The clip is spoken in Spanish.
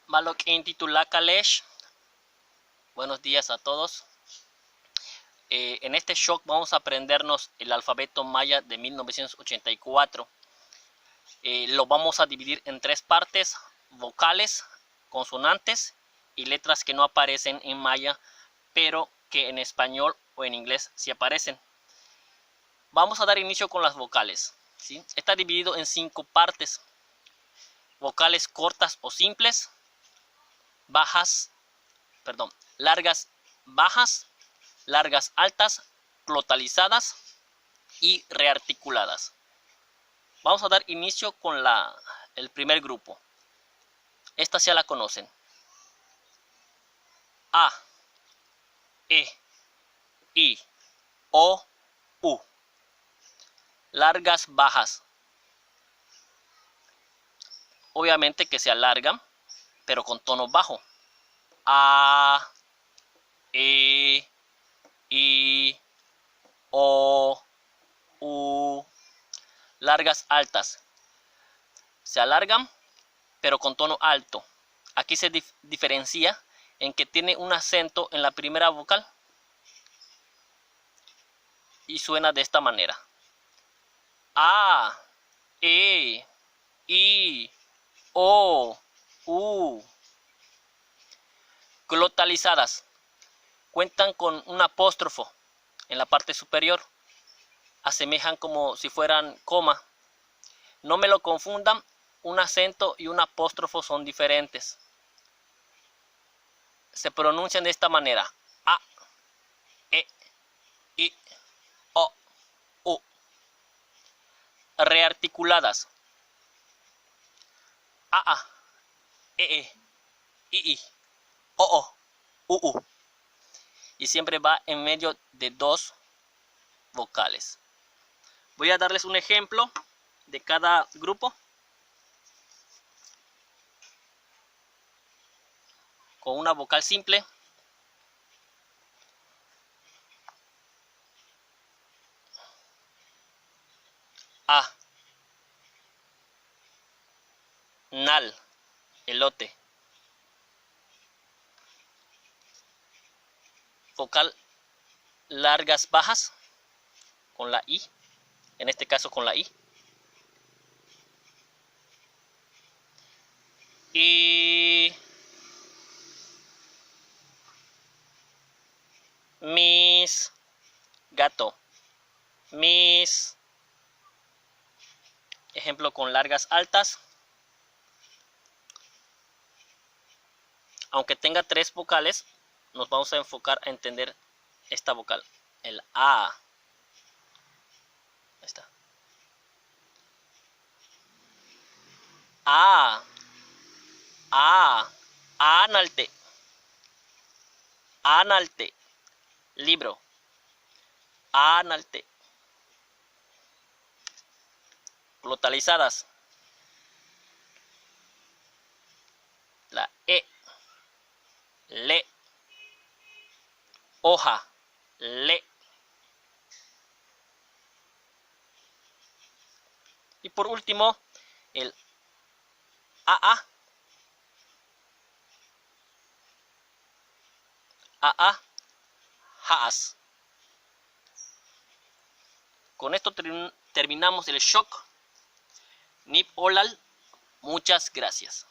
Malok Intitulakalesh. Buenos días a todos. En este shock vamos a aprendernos el alfabeto maya de 1984. Lo vamos a dividir en tres partes: vocales, consonantes y letras que no aparecen en maya, pero que en español o en inglés sí aparecen. Vamos a dar inicio con las vocales, ¿sí? Está dividido en 5 partes: vocales cortas o simples, largas bajas, largas altas, glotalizadas y rearticuladas. Vamos a dar inicio con el primer grupo. Esta ya la conocen: A, E, I, O, U. Largas bajas. Obviamente que se alargan, pero con tono bajo. A, E, I, O, U. Largas altas. Se alargan, pero con tono alto. Aquí se diferencia en que tiene un acento en la primera vocal y suena de esta manera: A, E, I, O, U. Glotalizadas. Cuentan con un apóstrofo en la parte superior. Asemejan como si fueran coma. No me lo confundan, un acento y un apóstrofo son diferentes. Se pronuncian de esta manera: A, E, I, O, U. Rearticuladas: A, E, I, O, U. Y siempre va en medio de 2 vocales. Voy a darles un ejemplo de cada grupo con una vocal simple. A, nal, elote. Vocal largas bajas con la I, en este caso con la I. Y mis, gato. Mis. Ejemplo con largas altas. Aunque tenga 3 vocales, nos vamos a enfocar a entender esta vocal, el A. Ahí está. A, analte, analte, libro, analte. Glotalizadas: la E, le, hoja, le. Y por último, el AA, haas. Con esto terminamos el shock. Nip Olal, muchas gracias.